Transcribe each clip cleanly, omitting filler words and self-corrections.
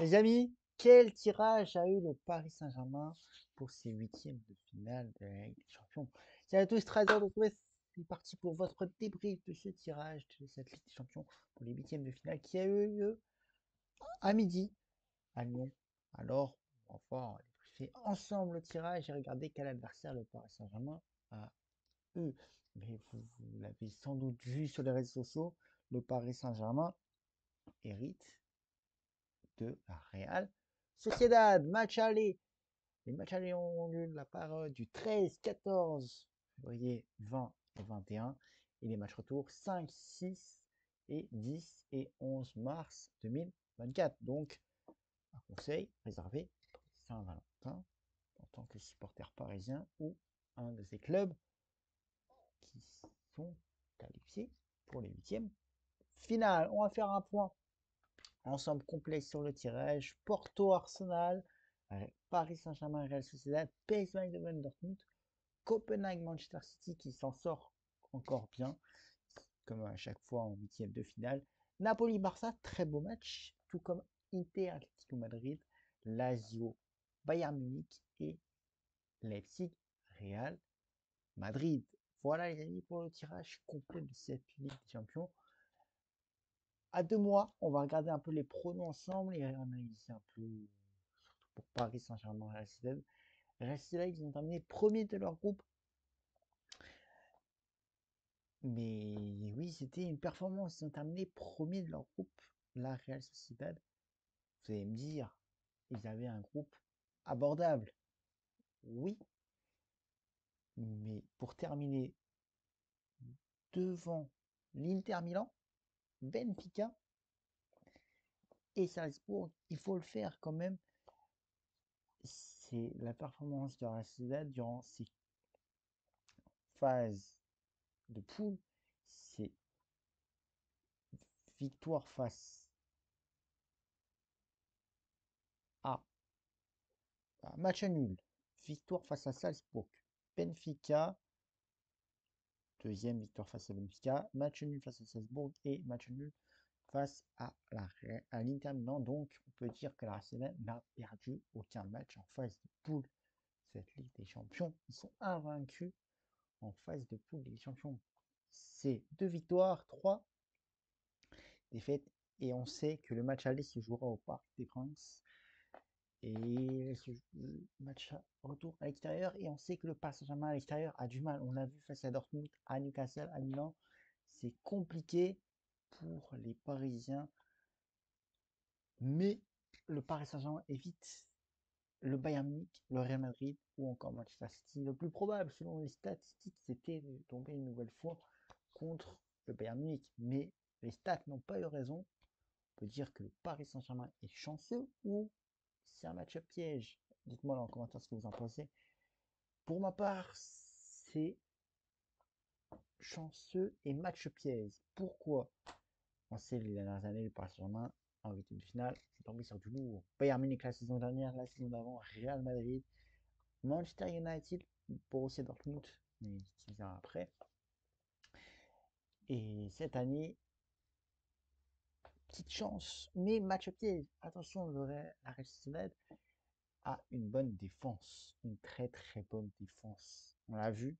Les amis, quel tirage a eu le Paris Saint-Germain pour ses huitièmes de finale de la Ligue des Champions? Salut à tous, très heureux de retrouver. C'est parti pour votre débrief de ce tirage de cette Ligue des Champions pour les huitièmes de finale qui a eu lieu à midi à Lyon. Alors, on va pouvoir débriefer ensemble le tirage et regarder quel adversaire le Paris Saint-Germain a eu. Mais vous l'avez sans doute vu sur les réseaux sociaux, le Paris Saint-Germain hérite de la Real Sociedad. Match aller. Les matchs allés ont lieu la part du 13, 14 février 20 et 21. Et les matchs retour 5, 6 et 10 et 11 mars 2024. Donc, un conseil réservé pour Saint-Valentin en tant que supporter parisien ou un de ces clubs qui sont qualifiés pour les huitièmes finales. On va faire un point ensemble complet sur le tirage. Porto Arsenal, Paris Saint-Germain, Real Sociedad, PSV Eindhoven, Dortmund, Copenhague, Manchester City qui s'en sort encore bien, comme à chaque fois en huitième de finale. Napoli-Barça, très beau match, tout comme Inter, Atlético Madrid, Lazio, Bayern Munich et Leipzig, Real Madrid. Voilà les amis pour le tirage complet de cette Ligue des Champions. À 2 mois, on va regarder un peu les pronos ensemble et analyser un peu, surtout pour Paris Saint-Germain et RSL. RSL, ils ont terminé premier de leur groupe. Mais oui, c'était une performance. Ils ont terminé premier de leur groupe, la Real Sociedad. Vous allez me dire, ils avaient un groupe abordable. Oui, mais pour terminer devant l'Inter Milan, Benfica et Salzbourg, il faut le faire quand même. C'est la performance de la Sociedad durant ces phases de poule, c'est victoire face à, match nul, victoire face à Salzbourg, Benfica, deuxième victoire face à Benfica, match nul face à Salzbourg et match nul face à l'Inter Milan. Donc on peut dire que la Arsenal n'a perdu aucun match en phase de poule. Cette Ligue des Champions, ils sont invaincus en phase de poule des Champions. C'est 2 victoires, 3 défaites et on sait que le match aller se jouera au Parc des Princes. Et le match retour à l'extérieur. Et on sait que le Paris Saint-Germain à l'extérieur a du mal. On l'a vu face à Dortmund, à Newcastle, à Milan. C'est compliqué pour les Parisiens. Mais le Paris Saint-Germain évite le Bayern Munich, le Real Madrid ou encore Manchester City. Le plus probable, selon les statistiques, c'était de tomber une nouvelle fois contre le Bayern Munich. Mais les stats n'ont pas eu raison. On peut dire que le Paris Saint-Germain est chanceux ou c'est un match piège. Dites-moi dans les commentaires ce que vous en pensez. Pour ma part, c'est chanceux et match piège. Pourquoi? On sait les dernières années, le Paris Saint-Germain en huitième de finale est tombé sur du lourd. Bayern Munich la saison dernière, la saison d'avant, Real Madrid, Manchester United, Borussia Dortmund, mais qui vient après. Et cette année, petite chance, mais match piège. Attention, la Real Sociedad a une bonne défense, une très très bonne défense. On l'a vu,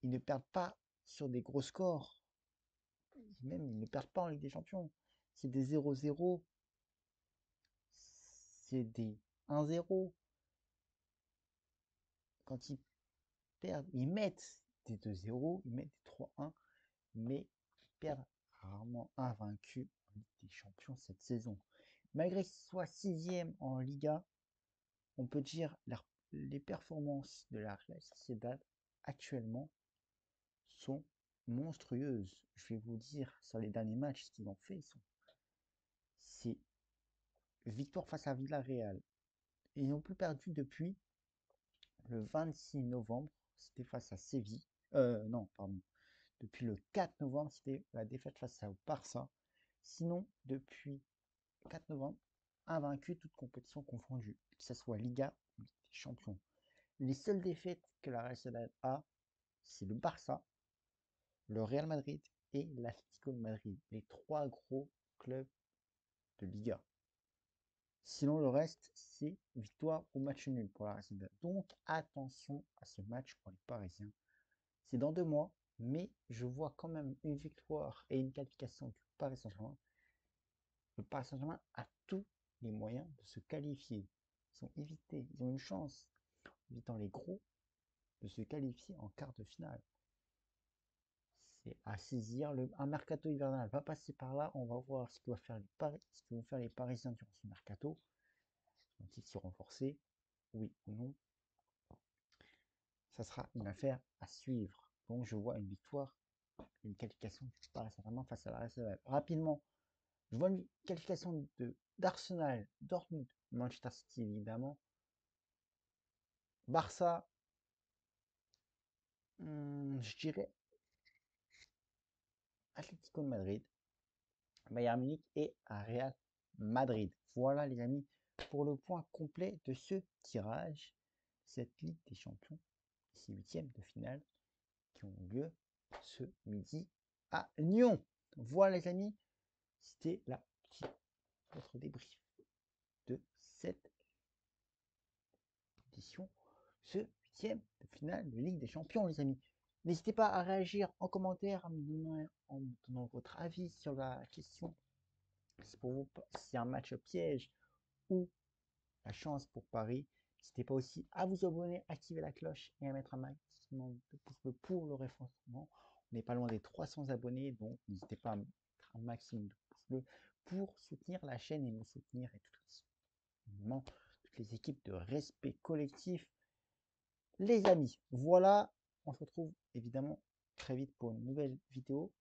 ils ne perdent pas sur des gros scores. Même, ils ne perdent pas en Ligue des Champions. C'est des 0-0, c'est des 1-0. Quand ils perdent, ils mettent des 2-0, ils mettent des 3-1, mais ils perdent rarement invaincus en Ligue des Champions cette saison. Malgré qu'il soit sixième en Liga, on peut dire les performances de la Real Sociedad actuellement sont monstrueuses. Je vais vous dire sur les derniers matchs ce qu'ils ont fait. C'est victoire face à Villarreal. Ils n'ont plus perdu depuis le 26 novembre. C'était face à Séville. Non, pardon. Depuis le 4 novembre, c'était la défaite face au Barça. Sinon, depuis le 4 novembre, invaincu toutes compétitions confondues, que ce soit Liga ou Ligue des Champions. Les seules défaites que la Real Sociedad a, c'est le Barça, le Real Madrid et l'Atlético de Madrid, les trois gros clubs de Liga. Sinon, le reste, c'est victoire ou match nul pour la RSM. Donc, attention à ce match pour les Parisiens. C'est dans 2 mois, mais je vois quand même une victoire et une qualification du Paris Saint-Germain. Le Paris Saint-Germain a tous les moyens de se qualifier. Ils ont une chance, évitant les gros, de se qualifier en quart de finale. C'est à saisir. Un mercato hivernal va passer par là. On va voir ce que vont faire les Parisiens durant ce mercato. Vont-ils se renforcer? Oui ou non? Ça sera une affaire à suivre. Donc je vois une victoire, une qualification du Paris Saint-Germain face à la RSM. Rapidement, je vois une qualification d'Arsenal, Dortmund, Manchester City évidemment. Barça, je dirais Atlético de Madrid, Bayern Munich et Real Madrid. Voilà les amis pour le point complet de ce tirage, cette Ligue des Champions, ces huitièmes de finale qui ont lieu ce midi à Lyon. Voilà les amis, c'était votre débrief de cette édition, ce huitième de finale de Ligue des Champions les amis. N'hésitez pas à réagir en commentaire en me donnant votre avis sur la question. Si pour vous, c'est un match piège ou la chance pour Paris. N'hésitez pas aussi à vous abonner, activer la cloche et à mettre un maximum de pouces bleus pour le référencement. On n'est pas loin des 300 abonnés, donc n'hésitez pas à mettre un maximum de pouces bleus pour soutenir la chaîne et me soutenir et toutes les équipes de respect collectif. Les amis, voilà, on se retrouve évidemment très vite pour une nouvelle vidéo.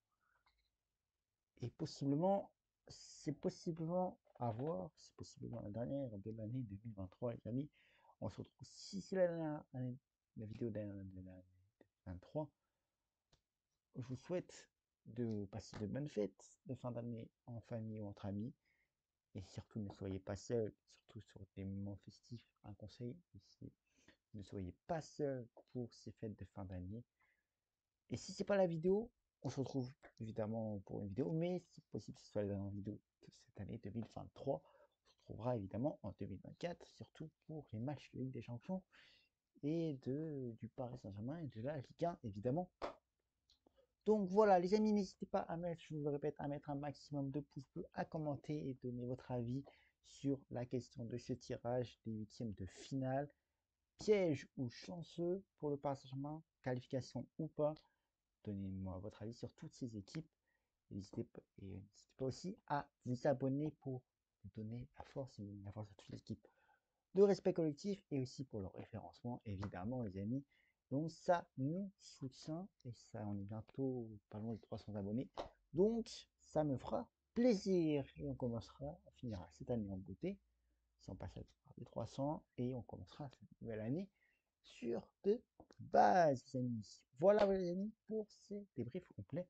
Et c'est possiblement à voir, c'est possiblement la dernière de l'année 2023, les amis. On se retrouve, si c'est la vidéo de l'année 2023, je vous souhaite de passer de bonnes fêtes de fin d'année en famille ou entre amis. Et surtout, ne soyez pas seul, surtout sur des moments festifs. Un conseil ici, ne soyez pas seul pour ces fêtes de fin d'année. Et si c'est pas la vidéo, on se retrouve évidemment pour une vidéo, mais si possible, ce soit la dernière vidéo de cette année 2023. On se retrouvera évidemment en 2024, surtout pour les matchs de Ligue des Champions et du Paris Saint-Germain et de la Ligue 1, évidemment. Donc voilà, les amis, n'hésitez pas à mettre, je vous le répète, à mettre un maximum de pouces bleus, à commenter et donner votre avis sur la question de ce tirage des huitièmes de finale. Piège ou chanceux pour le Paris Saint-Germain, qualification ou pas. Donnez-moi votre avis sur toutes ces équipes. N'hésitez pas aussi à vous abonner pour donner la force à toutes les équipes de respect collectif et aussi pour le référencement, évidemment, les amis. Donc ça nous soutient et ça, on est bientôt pas loin des 300 abonnés. Donc ça me fera plaisir et on finira cette année en beauté. Si on passe à des 300 et on commencera cette nouvelle année sur de base, les amis. Voilà, les amis, pour ces débriefs complets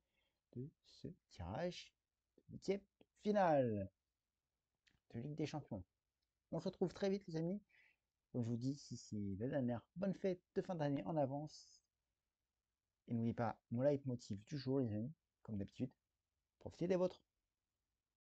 de ce tirage de 8e finale de Ligue des Champions. On se retrouve très vite, les amis. Comme je vous dis, si c'est la dernière, bonne fête de fin d'année en avance. Et n'oubliez pas mon leitmotiv du jour, les amis, comme d'habitude, profitez des vôtres.